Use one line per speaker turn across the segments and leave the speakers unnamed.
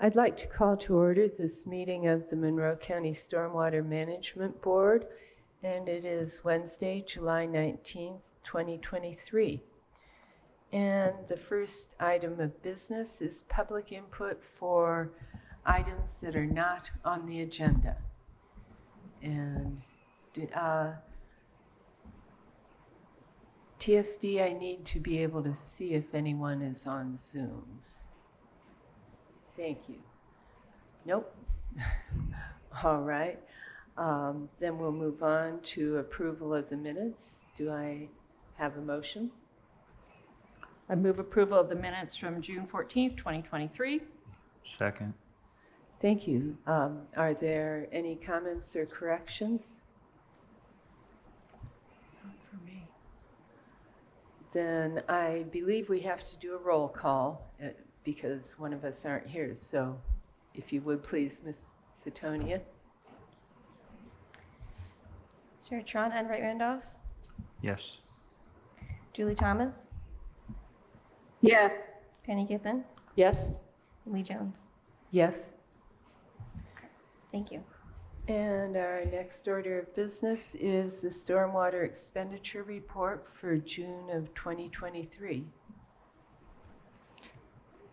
I'd like to call to order this meeting of the Monroe County Stormwater Management Board, and it is Wednesday, July 19th, 2023. And the first item of business is public input for items that are not on the agenda. And TSD, I need to be able to see if anyone is on Zoom. Thank you. Nope. All right. Then we'll move on to approval of the minutes. Do I have a motion?
I move approval of the minutes from June 14th, 2023.
Second.
Thank you. Are there any comments or corrections? Not for me. Then I believe we have to do a roll call because one of us aren't here. So if you would please, Ms. Setonia.
Chair Tron and Wright Randolph.
Yes.
Julie Thomas.
Yes.
Penny Gittens.
Yes.
Lee Jones.
Yes.
Thank you.
And our next order of business is the stormwater expenditure report for June of 2023.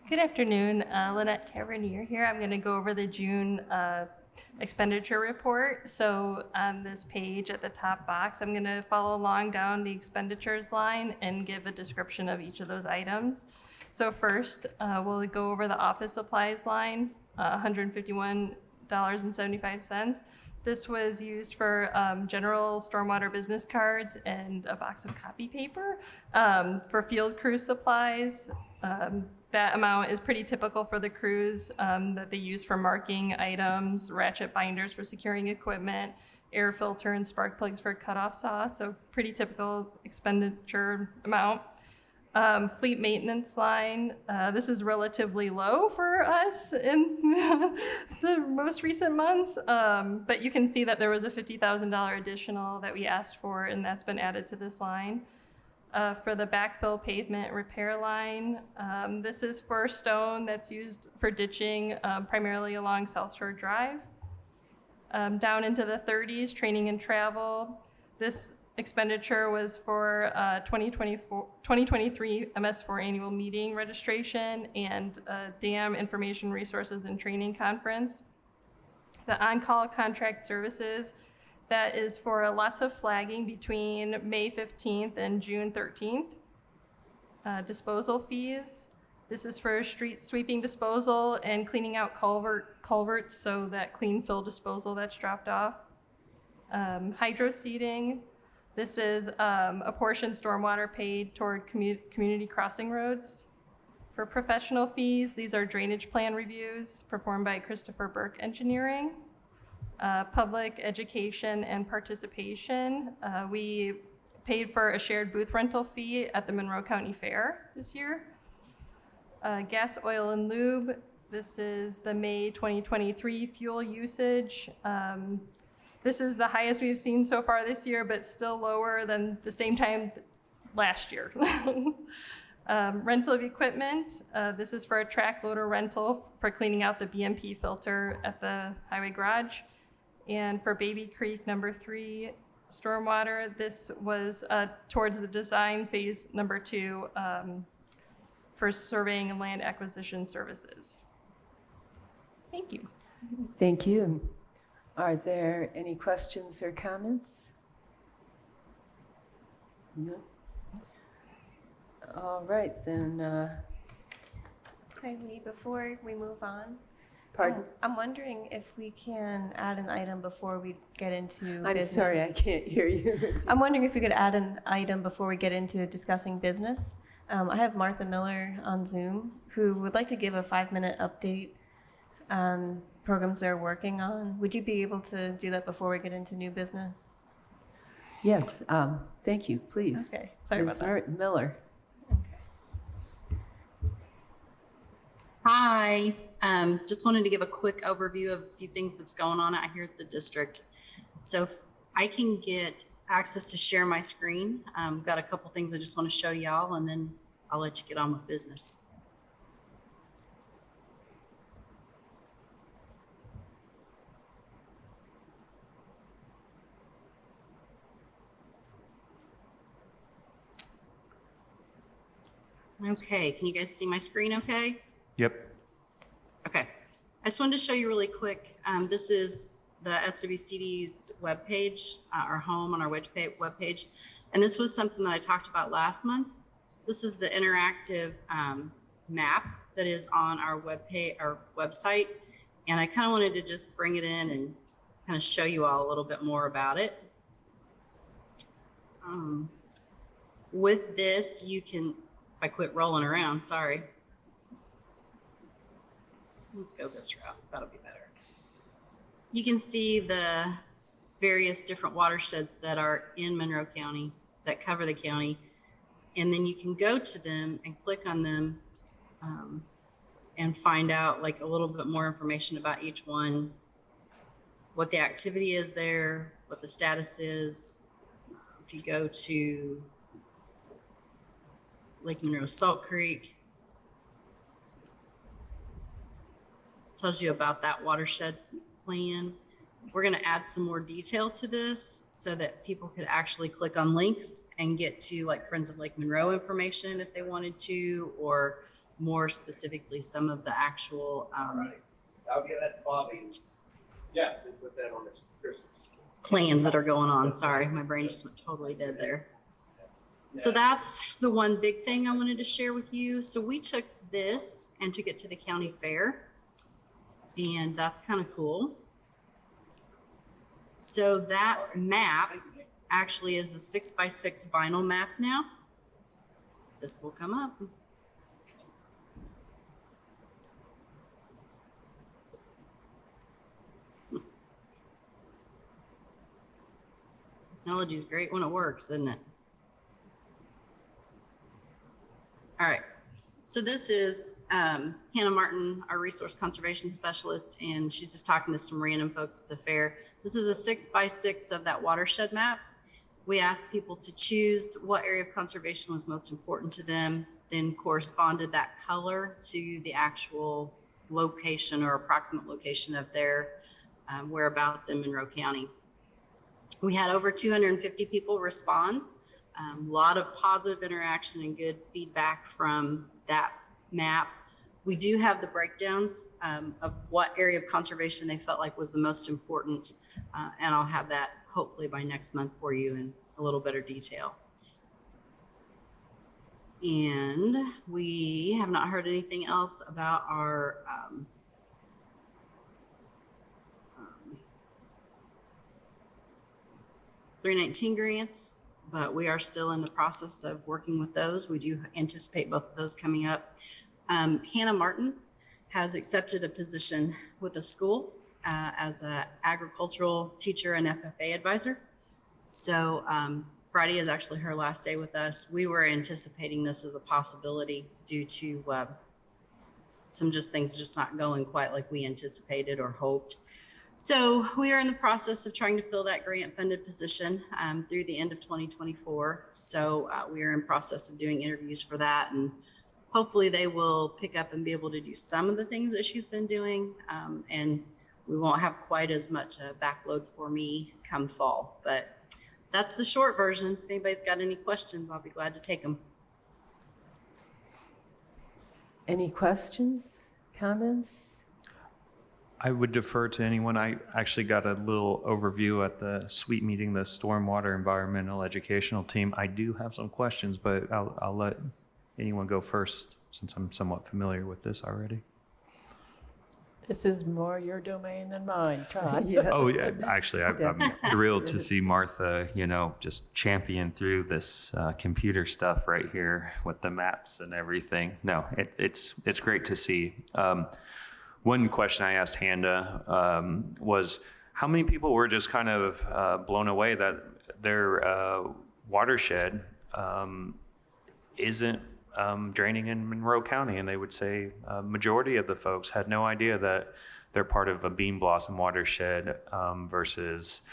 Good afternoon, Lynette Tavernier here. I'm going to go over the June expenditure report. So on this page at the top box, I'm going to follow along down the expenditures line and give a description of each of those items. So first, we'll go over the office supplies line, $151.75. This was used for general stormwater business cards and a box of copy paper. For field crew supplies, that amount is pretty typical for the crews that they use for marking items, ratchet binders for securing equipment, air filter and spark plugs for cutoff saw. So pretty typical expenditure amount. Fleet maintenance line, this is relatively low for us in the most recent months, but you can see that there was a $50,000 additional that we asked for, and that's been added to this line. For the backfill pavement repair line, this is for stone that's used for ditching primarily along South Shore Drive. Down into the 30s, training and travel. This expenditure was for 2023 MS4 annual meeting registration and dam information resources and training conference. The on-call contract services, that is for lots of flagging between May 15th and June 13th. Disposal fees, this is for street sweeping disposal and cleaning out culverts, so that clean fill disposal that's dropped off. Hydro seeding, this is a portion stormwater paid toward community crossing roads. For professional fees, these are drainage plan reviews performed by Christopher Burke Engineering. Public education and participation, we paid for a shared booth rental fee at the Monroe County Fair this year. Gas, oil, and lube, this is the May 2023 fuel usage. This is the highest we've seen so far this year, but still lower than the same time last year. Rental of equipment, this is for a track loader rental for cleaning out the BMP filter at the highway garage. And for Baby Creek number 3 stormwater, this was towards the design phase number 2 for surveying and land acquisition services. Thank you.
Thank you. Are there any questions or comments? No? All right, then.
Hi, Lee. Before we move on,
Pardon?
I'm wondering if we can add an item before we get into
I'm
business.
sorry, I can't hear you.
I'm wondering if we could add an item before we get into discussing business. I have Martha Miller on Zoom who would like to give a 5-minute update on programs they're working on. Would you be able to do that before we get into new business?
Yes, thank you, please.
Okay, sorry
Ms.
about that.
Miller.
Hi. Just wanted to give a quick overview of a few things that's going on out here at the district. So if I can get access to share my screen, got a couple things I just want to show y'all, and then I'll let you get on with business. Okay, can you guys see my screen okay?
Yep.
Okay. I just wanted to show you really quick. This is the SWCD's webpage, our home on our webpage. And this was something that I talked about last month. This is the interactive map that is on our website. And I kind of wanted to just bring it in and kind of show you all a little bit more about it. With this, you can, if I quit rolling around, sorry. Let's go this route, that'll be better. You can see the various different watersheds that are in Monroe County, that cover the county. And then you can go to them and click on them and find out like a little bit more information about each one, what the activity is there, what the status is. If you go to Lake Monroe Salt Creek, tells you about that watershed plan. We're going to add some more detail to this so that people could actually click on links and get to like Friends of Lake Monroe information if they wanted to, or more specifically some of the actual
Right. I'll get that to Bobby. Yeah, they put that on this Christmas.
plans that are going on. Sorry, my brain just went totally dead there. So that's the one big thing I wanted to share with you. So we took this and took it to the county fair, and that's kind of cool. So that map actually is a 6x6 vinyl map now. This will come up. Technology is great when it works, isn't it? All right, so this is Hannah Martin, our resource conservation specialist, and she's just talking to some random folks at the fair. This is a 6x6 of that watershed map. We asked people to choose what area of conservation was most important to them, then corresponded that color to the actual location or approximate location of their whereabouts in Monroe County. We had over 250 people respond. A lot of positive interaction and good feedback from that map. We do have the breakdowns of what area of conservation they felt like was the most important, and I'll have that hopefully by next month for you in a little better detail. And we have not heard anything else about our $319 grants, but we are still in the process of working with those. We do anticipate both of those coming up. Hannah Martin has accepted a position with a school as an agricultural teacher and FFA advisor. So Friday is actually her last day with us. We were anticipating this as a possibility due to some things just not going quite like we anticipated or hoped. So we are in the process of trying to fill that grant funded position through the end of 2024. So we are in process of doing interviews for that, and hopefully they will pick up and be able to do some of the things that she's been doing. And we won't have quite as much backload for me come fall, but that's the short version. If anybody's got any questions, I'll be glad to take them.
Any questions, comments?
I would defer to anyone. I actually got a little overview at the SWEET meeting, the Stormwater Environmental Educational Team. I do have some questions, but I'll let anyone go first since I'm somewhat familiar with this already.
This is more your domain than mine, Todd.
Yes.
Oh, yeah, actually, I'm thrilled to see Martha, just champion through this computer stuff right here with the maps and everything. No, it's great to see. One question I asked Hannah was how many people were just kind of blown away that their watershed isn't draining in Monroe County, and they would say a majority of the folks had no idea that they're part of a bean blossom watershed versus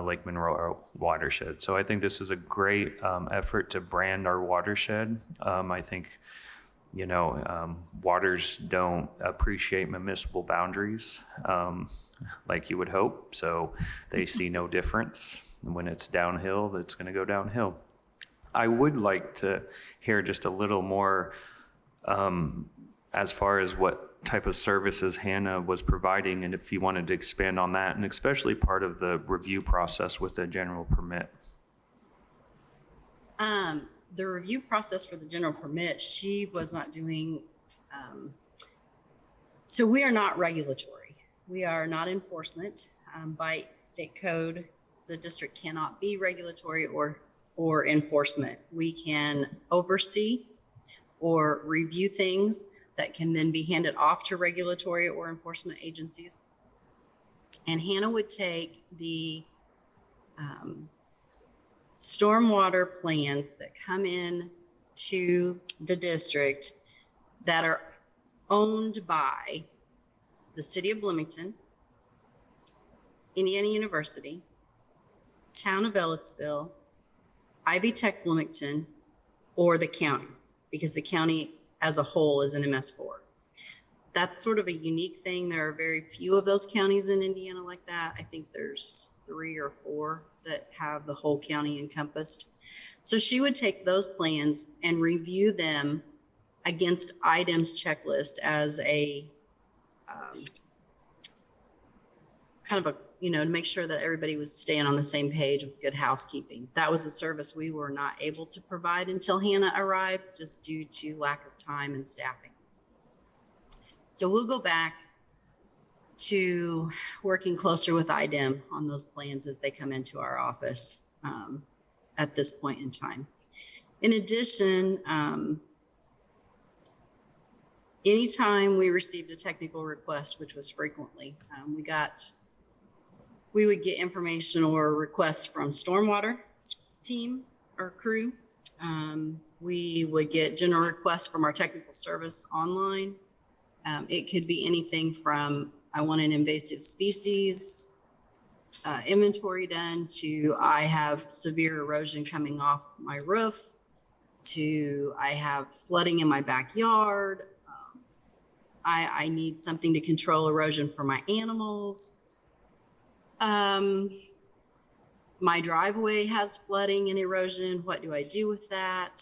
Lake Monroe watershed. So I think this is a great effort to brand our watershed. I think waters don't appreciate municipal boundaries like you would hope, so they see no difference. When it's downhill, it's going to go downhill. I would like to hear just a little more as far as what type of services Hannah was providing, and if you wanted to expand on that, and especially part of the review process with the general permit.
The review process for the general permit, she was not doing, so we are not regulatory. We are not enforcement. By state code, the district cannot be regulatory or enforcement. We can oversee or review things that can then be handed off to regulatory or enforcement agencies. And Hannah would take the stormwater plans that come in to the district that are owned by the city of Bloomington, Indiana University, Town of Ellettsville, Ivy Tech Bloomington, or the county, because the county as a whole is an MS4. That's sort of a unique thing. There are very few of those counties in Indiana like that. I think there's 3 or 4 that have the whole county encompassed. So she would take those plans and review them against items checklist as a kind of a, to make sure that everybody was staying on the same page with good housekeeping. That was a service we were not able to provide until Hannah arrived, just due to lack of time and staffing. So we'll go back to working closer with IDEM on those plans as they come into our office at this point in time. In addition, anytime we received a technical request, which was frequently, we would get information or requests from stormwater team or crew. We would get general requests from our technical service online. It could be anything from, I want an invasive species inventory done, to I have severe erosion coming off my roof, to I have flooding in my backyard. I need something to control erosion for my animals. My driveway has flooding and erosion. What do I do with that?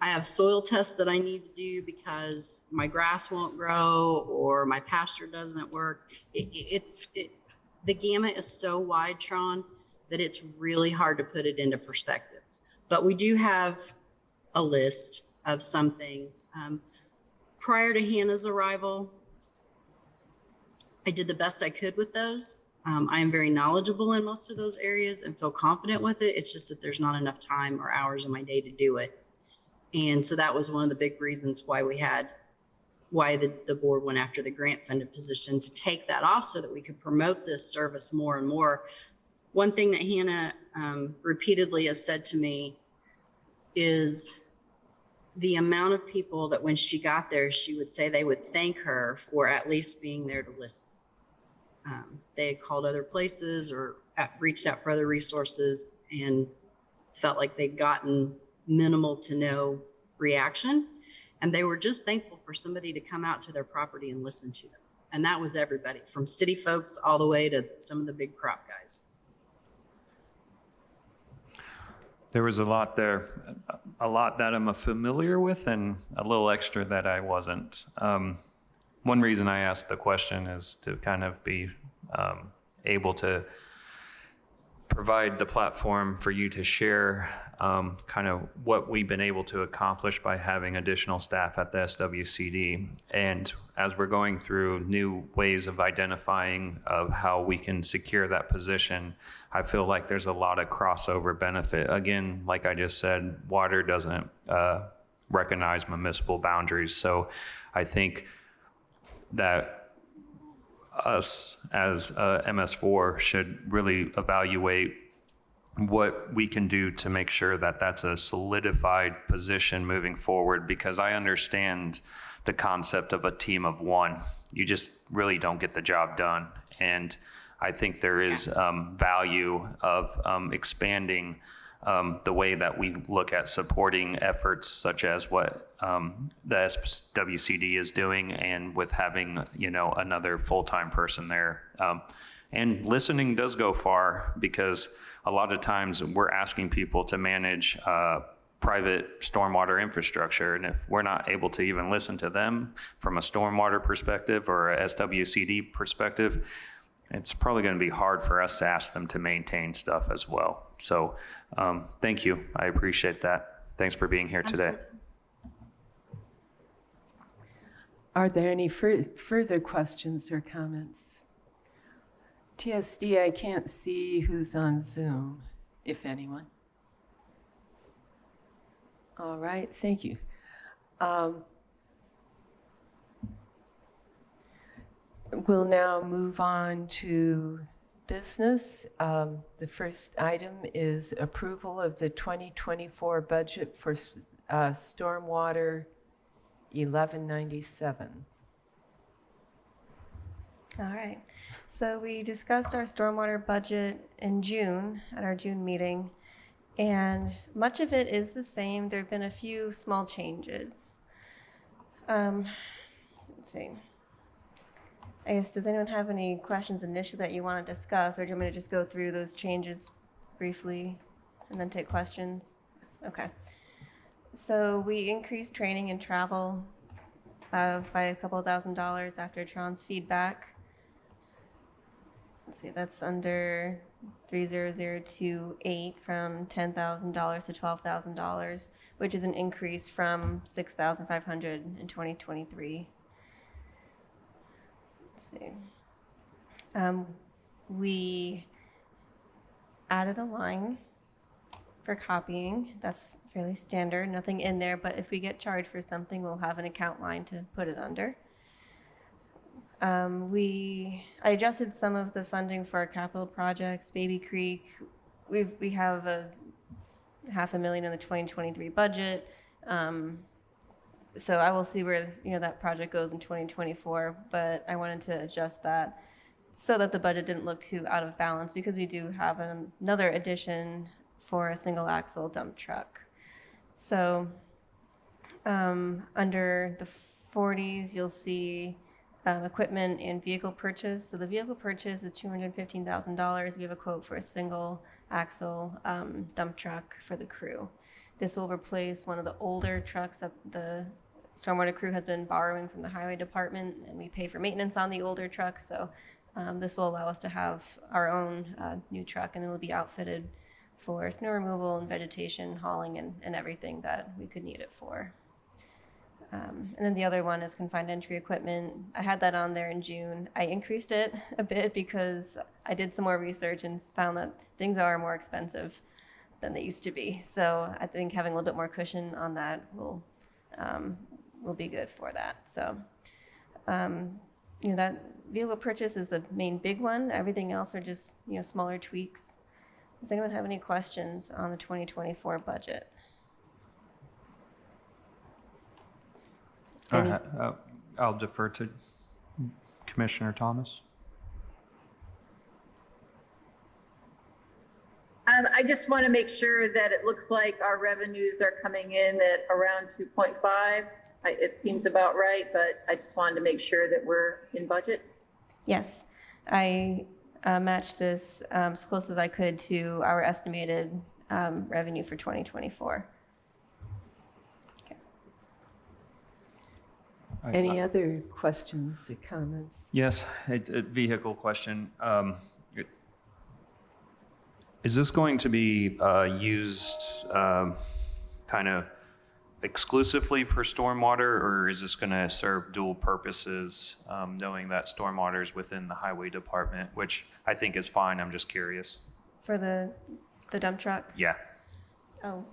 I have soil tests that I need to do because my grass won't grow or my pasture doesn't work. The gamut is so wide, Tron, that it's really hard to put it into perspective. But we do have a list of some things. Prior to Hannah's arrival, I did the best I could with those. I am very knowledgeable in most of those areas and feel confident with it. It's just that there's not enough time or hours in my day to do it. And so that was one of the big reasons why the board went after the grant funded position, to take that off so that we could promote this service more and more. One thing that Hannah repeatedly has said to me is the amount of people that when she got there, she would say they would thank her for at least being there to listen. They had called other places or reached out for other resources and felt like they'd gotten minimal to no reaction. And they were just thankful for somebody to come out to their property and listen to them. And that was everybody, from city folks all the way to some of the big crop guys.
There was a lot there, a lot that I'm familiar with and a little extra that I wasn't. One reason I asked the question is to kind of be able to provide the platform for you to share kind of what we've been able to accomplish by having additional staff at the SWCD. And as we're going through new ways of identifying of how we can secure that position, I feel like there's a lot of crossover benefit. Again, like I just said, water doesn't recognize municipal boundaries. So I think that us as MS4 should really evaluate what we can do to make sure that that's a solidified position moving forward, because I understand the concept of a team of one. You just really don't get the job done. And I think there is value of expanding the way that we look at supporting efforts such as what the SWCD is doing, and with having, another full-time person there. And listening does go far, because a lot of times we're asking people to manage private stormwater infrastructure. And if we're not able to even listen to them from a stormwater perspective or a SWCD perspective, it's probably going to be hard for us to ask them to maintain stuff as well. So thank you. I appreciate that. Thanks for being here today.
Absolutely.
Are there any further questions or comments? TSD, I can't see who's on Zoom, if anyone. All right, thank you. We'll now move on to business. The first item is approval of the 2024 budget for stormwater 1197.
All right. So we discussed our stormwater budget in June at our June meeting, and much of it is the same. There have been a few small changes. Let's see. I guess, does anyone have any questions initially that you want to discuss, or do you want me to just go through those changes briefly and then take questions? Yes, okay. So we increased training and travel by a couple $1,000s after Tron's feedback. Let's see, that's under 30028 from $10,000 to $12,000, which is an increase from $6,500 in 2023. Let's see. We added a line for copying. That's fairly standard, nothing in there, but if we get charged for something, we'll have an account line to put it under. I adjusted some of the funding for our capital projects. Baby Creek, we have a $500,000 in the 2023 budget. So I will see where that project goes in 2024, but I wanted to adjust that so that the budget didn't look too out of balance, because we do have another addition for a single axle dump truck. So under the 40s, you'll see equipment and vehicle purchase. So the vehicle purchase is $215,000. We have a quote for a single axle dump truck for the crew. This will replace one of the older trucks that the stormwater crew has been borrowing from the highway department, and we pay for maintenance on the older truck. So this will allow us to have our own new truck, and it will be outfitted for snow removal and vegetation hauling and everything that we could need it for. And then the other one is confined entry equipment. I had that on there in June. I increased it a bit because I did some more research and found that things are more expensive than they used to be. So I think having a little bit more cushion on that will be good for that. So that vehicle purchase is the main big one. Everything else are just smaller tweaks. Does anyone have any questions on the 2024 budget?
I'll defer to Commissioner Thomas.
I just want to make sure that it looks like our revenues are coming in at around 2.5. It seems about right, but I just wanted to make sure that we're in budget.
Yes, I matched this as close as I could to our estimated revenue for 2024. Okay.
Any other questions or comments?
Yes, a vehicle question. Is this going to be used kind of exclusively for stormwater, or is this going to serve dual purposes, knowing that stormwater is within the highway department, which I think is fine. I'm just curious.
For the dump truck?
Yeah.
Oh.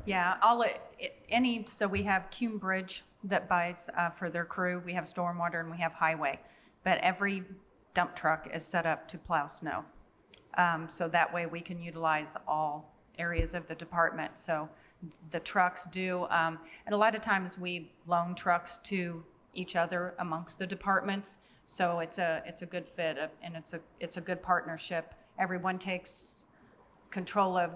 Yeah, so we have Cume Bridge that buys for their crew. We have stormwater and we have highway, but every dump truck is set up to plow snow. So that way we can utilize all areas of the department. So the trucks do, and a lot of times we loan trucks to each other amongst the departments. So it's a good fit, and it's a good partnership. Everyone takes control of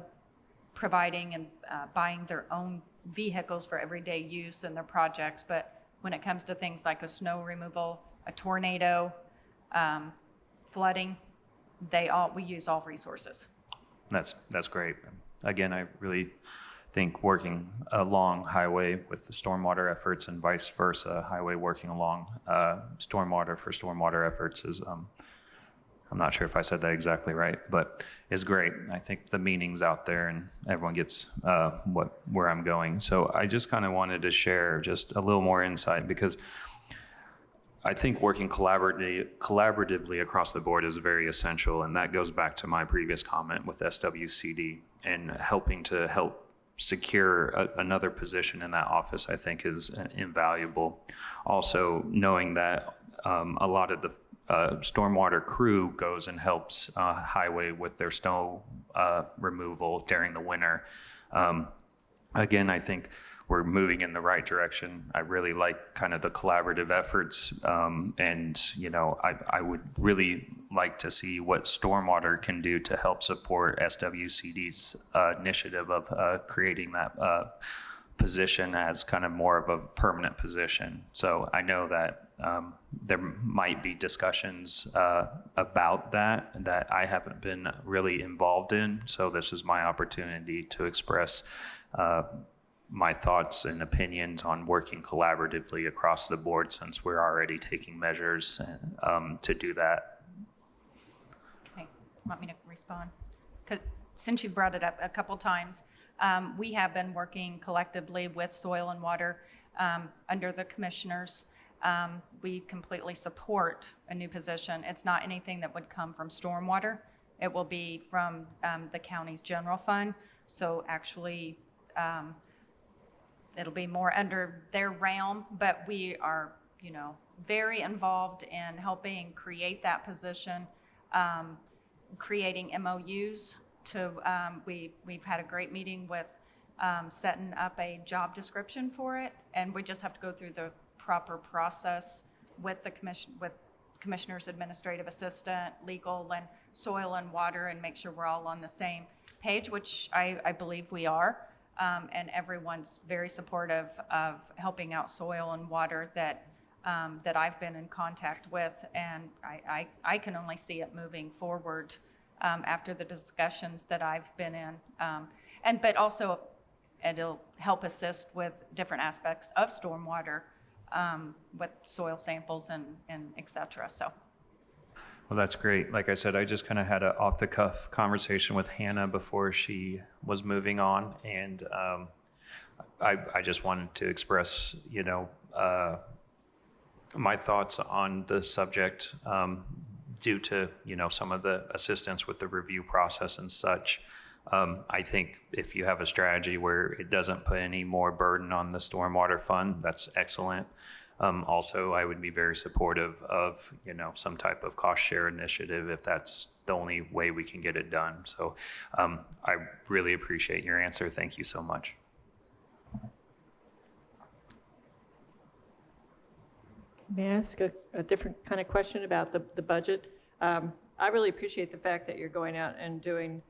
providing and buying their own vehicles for everyday use and their projects. But when it comes to things like a snow removal, a tornado, flooding, we use all resources.
That's great. Again, I really think working along highway with the stormwater efforts and vice versa, highway working along stormwater for stormwater efforts is, I'm not sure if I said that exactly right, but is great. I think the meaning's out there and everyone gets where I'm going. So I just kind of wanted to share just a little more insight, because I think working collaboratively across the board is very essential, and that goes back to my previous comment with SWCD, and helping to help secure another position in that office, I think, is invaluable. Also, knowing that a lot of the stormwater crew goes and helps highway with their snow removal during the winter. Again, I think we're moving in the right direction. I really like kind of the collaborative efforts, and I would really like to see what stormwater can do to help support SWCD's initiative of creating that position as kind of more of a permanent position. So I know that there might be discussions about that I haven't been really involved in. So this is my opportunity to express my thoughts and opinions on working collaboratively across the board, since we're already taking measures to do that.
Okay, want me to respond? 'Cause since you've brought it up a couple times, we have been working collectively with Soil and Water under the commissioners. We completely support a new position. It's not anything that would come from stormwater. It will be from the county's general fund. So actually, it'll be more under their realm, but we are, very involved in helping create that position, creating MOUs to, we've had a great meeting with setting up a job description for it, and we just have to go through the proper process with the commissioner's administrative assistant, legal, and soil and water, and make sure we're all on the same page, which I believe we are. And everyone's very supportive of helping out soil and water that I've been in contact with, and I can only see it moving forward after the discussions that I've been in, but also it'll help assist with different aspects of stormwater, with soil samples and et cetera. So.
Well, that's great. Like I said, I just kind of had an off-the-cuff conversation with Hannah before she was moving on, and I just wanted to express, my thoughts on the subject due to, some of the assistance with the review process and such. I think if you have a strategy where it doesn't put any more burden on the stormwater fund, that's excellent. Also, I would be very supportive of, some type of cost share initiative if that's the only way we can get it done. So I really appreciate your answer. Thank you so much.
May I ask a different kind of question about the budget? I really appreciate the fact that you're going out and doing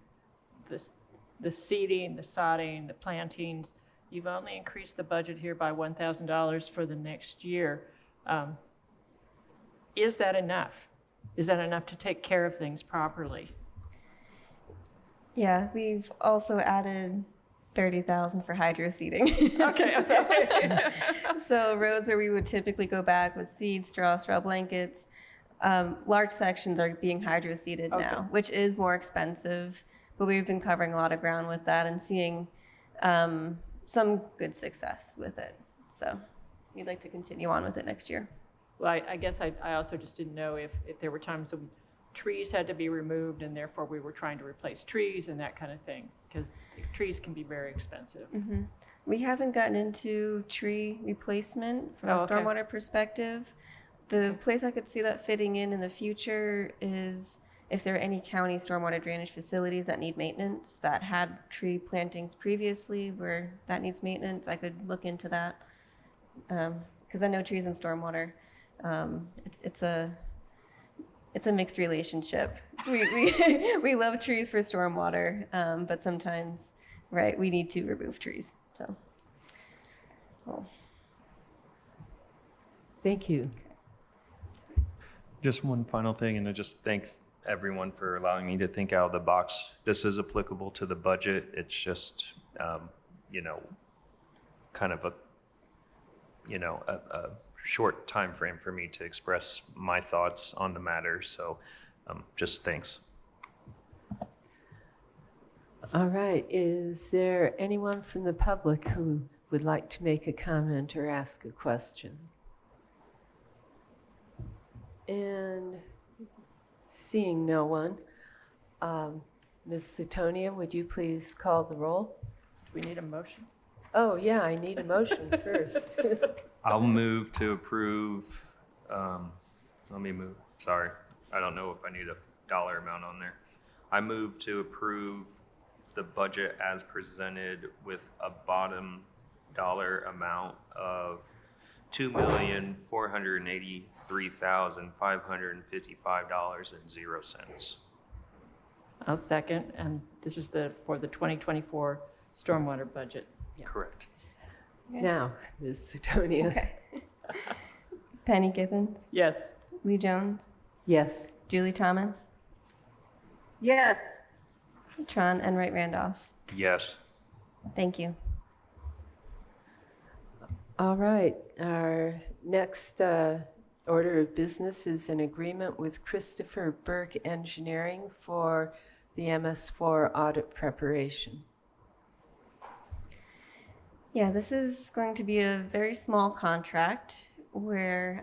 the seeding, the sodding, the plantings. You've only increased the budget here by $1,000 for the next year. Is that enough? Is that enough to take care of things properly?
Yeah, we've also added 30,000 for hydro seeding.
Okay.
So roads where we would typically go back with seed, straw blankets, large sections are being hydro seeded now, which is more expensive, but we've been covering a lot of ground with that and seeing some good success with it. So we'd like to continue on with it next year.
Well, I guess I also just didn't know if there were times when trees had to be removed and therefore we were trying to replace trees and that kind of thing, because trees can be very expensive.
Mm-hmm. We haven't gotten into tree replacement from a stormwater perspective. The place I could see that fitting in the future is if there are any county stormwater drainage facilities that need maintenance that had tree plantings previously where that needs maintenance, I could look into that. Because I know trees and stormwater, it's a mixed relationship. We love trees for stormwater, but sometimes, right, we need to remove trees. So, cool.
Thank you.
Just one final thing, and just thanks everyone for allowing me to think out of the box. This is applicable to the budget. It's just kind of a short time frame for me to express my thoughts on the matter. So just thanks.
All right, is there anyone from the public who would like to make a comment or ask a question? And seeing no one, Ms. Sutonia, would you please call the roll?
Do we need a motion?
Oh, yeah, I need a motion first.
I'll move to approve. Let me move. Sorry, I don't know if I need a dollar amount on there. I move to approve the budget as presented with a bottom dollar amount of $2,483,555.00.
I'll second, and this is for the 2024 stormwater budget.
Correct.
Now, Ms. Sutonia.
Okay. Penny Githens,
Yes.
Lee Jones,
Yes.
Julie Thomas,
Yes.
Tron Enright Randolph.
Yes.
Thank you.
All right, our next order of business is an agreement with Christopher Burke Engineering for the MS4 audit preparation.
Yeah, this is going to be a very small contract where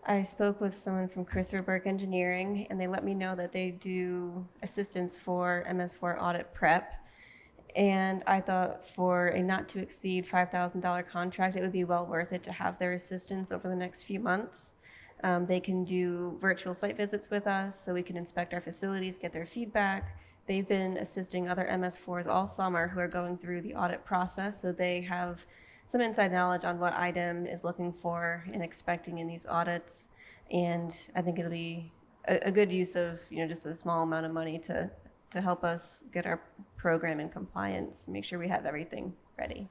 I spoke with someone from Christopher Burke Engineering, and they let me know that they do assistance for MS4 audit prep. And I thought for a not to exceed $5,000 contract, it would be well worth it to have their assistance over the next few months. They can do virtual site visits with us so we can inspect our facilities, get their feedback. They've been assisting other MS4s all summer who are going through the audit process, so they have some inside knowledge on what IDEM is looking for and expecting in these audits. And I think it'll be a good use of just a small amount of money to help us get our program in compliance, make sure we have everything ready.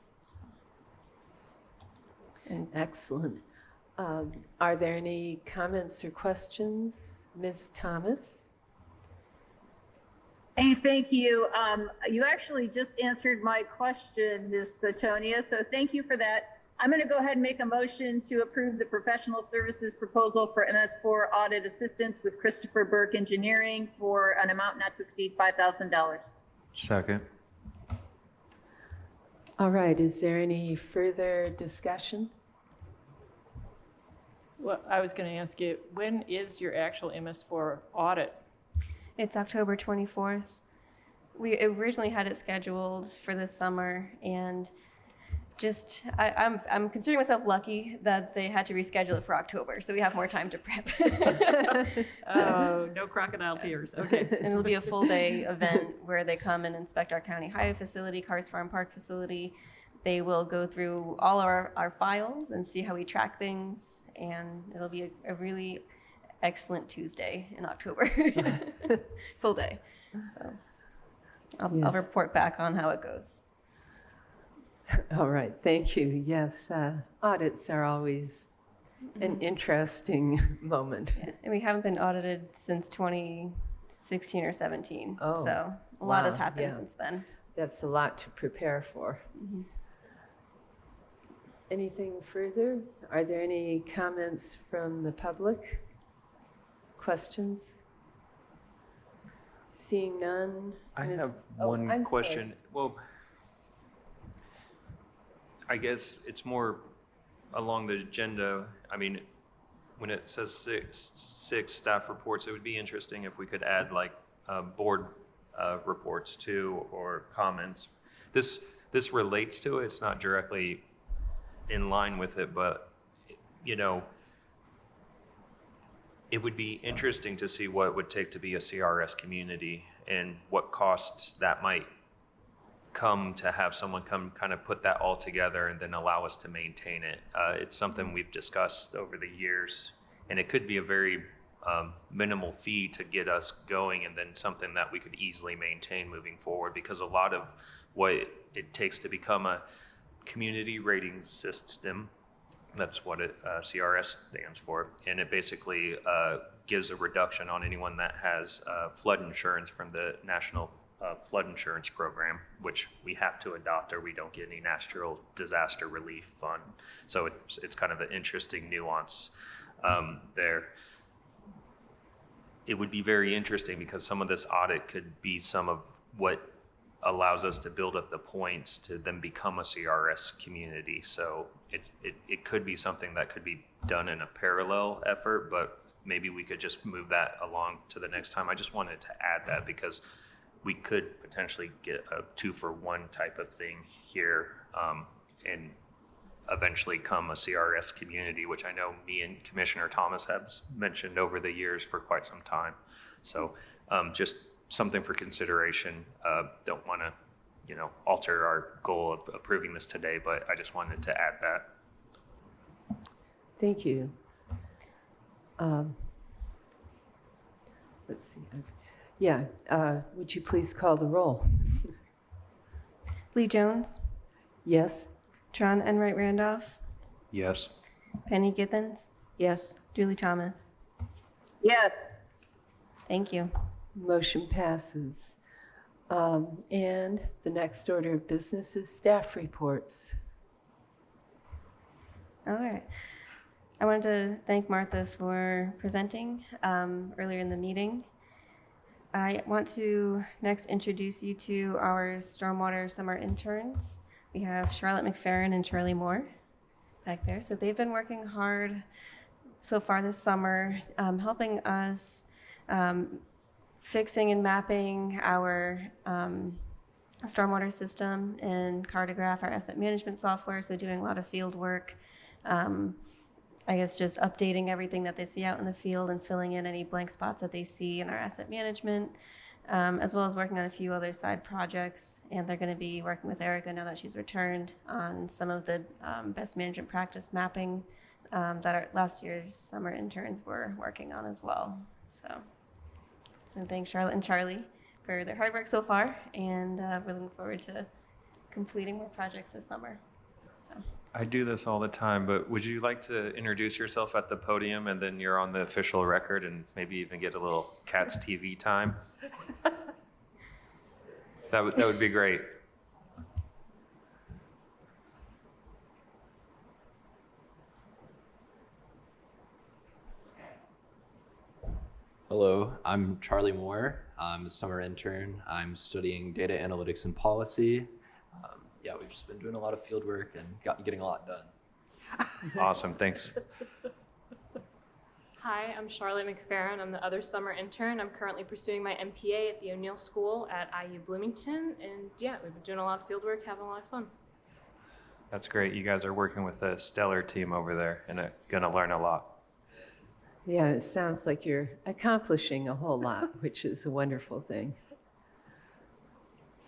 And
Excellent. Are there any comments or questions? Ms. Thomas?
Hey, thank you. You actually just answered my question, Ms. Latonia, so thank you for that. I'm going to go ahead and make a motion to approve the professional services proposal for MS4 audit assistance with Christopher Burke Engineering for an amount not to exceed $5,000.
Second.
All right, is there any further discussion?
Well, I was going to ask you, when is your actual MS4 audit?
it's October 24th. We originally had it scheduled for this summer, and just I'm considering myself lucky that they had to reschedule it for October, so we have more time to prep.
Oh, no crocodile tears. Okay.
And it'll be a full day event where they come and inspect our county highway facility, Cars Farm Park facility. They will go through all our files and see how we track things, and it'll be a really excellent Tuesday in October. Full day. So I'll report back on how it goes.
All right, thank you. Yes, audits are always an interesting moment.
Yeah. And we haven't been audited since 2016 or 17.
Oh,
so a lot has
wow,
happened
yeah.
since then.
That's a lot to prepare for.
Mm-hmm.
Anything further? Are there any comments from the public? Questions? Seeing none?
I
Ms.
have
Oh,
one
I'm
question.
sorry.
Well, I guess it's more along the agenda. I mean, when it says six staff reports, it would be interesting if we could add like board reports too, or comments. This relates to it. It's not directly in line with it, but you know, it would be interesting to see what it would take to be a CRS community and what costs that might come to have someone come kind of put that all together and then allow us to maintain it. It's something we've discussed over the years, and it could be a very minimal fee to get us going, and then something that we could easily maintain moving forward, because a lot of what it takes to become a community rating system, that's what CRS stands for, and it basically gives a reduction on anyone that has flood insurance from the National flood insurance program, which we have to adopt or we don't get any natural disaster relief fund. So it's kind of an interesting nuance there. It would be very interesting because some of this audit could be some of what allows us to build up the points to then become a CRS community. So it could be something that could be done in a parallel effort, but maybe we could just move that along to the next time. I just wanted to add that because we could potentially get a 2-for-1 type of thing here and eventually come a CRS community, which I know me and Commissioner Thomas have mentioned over the years for quite some time. So just something for consideration. Don't want to, alter our goal of approving this today, but I just wanted to add that.
Thank you. Let's see. Yeah, would you please call the roll?
Lee Jones,
Yes?
Tron Enright Randolph,
Yes.
Penny Githens,
Yes.
Julie Thomas.
Yes.
Thank you.
Motion passes. And the next order of business is staff reports.
All right. I wanted to thank Martha for presenting earlier in the meeting. I want to next introduce you to our stormwater summer interns. We have Charlotte McFerrin and Charlie Moore back there. So they've been working hard so far this summer, helping us fixing and mapping our stormwater system in Cartograph, our asset management software. So doing a lot of field work. I guess just updating everything that they see out in the field and filling in any blank spots that they see in our asset management, as well as working on a few other side projects. And they're going to be working with Erica now that she's returned on some of the best management practice mapping that our last year's summer interns were working on as well. So, and thank Charlotte and Charlie for their hard work so far, and we're looking forward to completing more projects this summer. So.
I do this all the time, but would you like to introduce yourself at the podium and then you're on the official record and maybe even get a little Cats TV time? That would be great.
Hello, I'm Charlie Moore. I'm a summer intern. I'm studying data analytics and policy. Yeah, we've just been doing a lot of field work and getting a lot done.
Awesome, thanks.
Hi, I'm Charlotte McFerrin. I'm the other summer intern. I'm currently pursuing my MPA at the O'Neill School at IU Bloomington. And yeah, we've been doing a lot of field work, having a lot of fun.
That's great. You guys are working with a stellar team over there and going to learn a lot.
Yeah, it sounds like you're accomplishing a whole lot, which is a wonderful thing.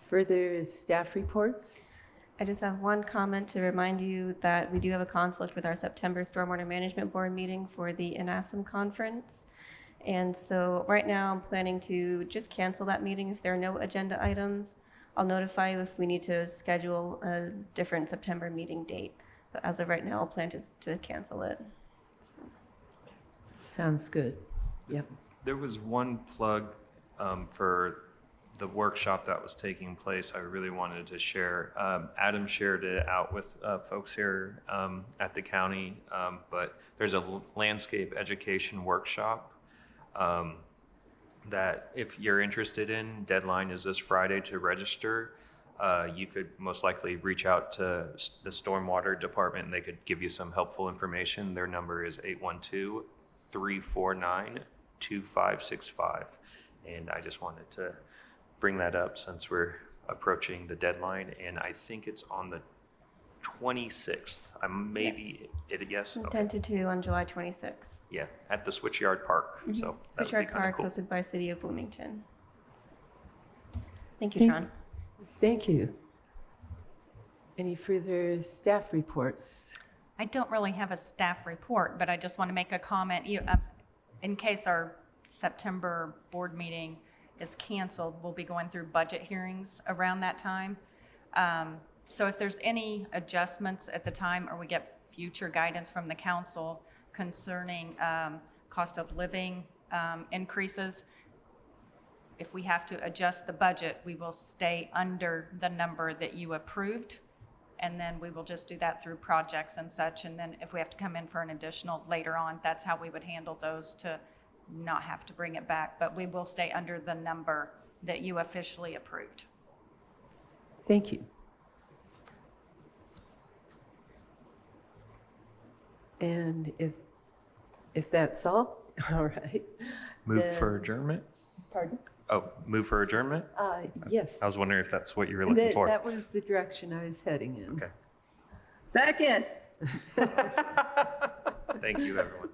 Further staff reports?
I just have one comment to remind you that we do have a conflict with our September Stormwater Management Board meeting for the NASM conference. And so right now I'm planning to just cancel that meeting if there are no agenda items. I'll notify you if we need to schedule a different September meeting date. But as of right now, I'll plan to cancel it.
Sounds good. Yep.
There was one plug for the workshop that was taking place I really wanted to share. Adam shared it out with folks here at the county, but there's a landscape education workshop that if you're interested in, deadline is this Friday to register. You could most likely reach out to the stormwater department and they could give you some helpful information. Their number is 812-349-2565. And I just wanted to bring that up since we're approaching the deadline, and I think it's on the 26th. Yes.
10 to 2 on July 26th.
Yeah, at the Switchyard Park.
Mm-hmm.
So that would be
Switchyard
kind of
Park,
cool.
hosted by City of Bloomington. Thank you, Tron.
Thank you. Any further staff reports?
I don't really have a staff report, but I just want to make a comment. In case our September board meeting is canceled, we'll be going through budget hearings around that time. So if there's any adjustments at the time or we get future guidance from the council concerning cost of living increases, if we have to adjust the budget, we will stay under the number that you approved. And then we will just do that through projects and such. And then if we have to come in for an additional later on, that's how we would handle those to not have to bring it back. But we will stay under the number that you officially approved.
Thank you. And if that's all, all right.
Move
then-
for adjournment?
Pardon?
Oh, move for adjournment?
Yes.
I was wondering if that's what you were looking for.
That was the direction I was heading in.
Okay.
Second.
Thank you, everyone.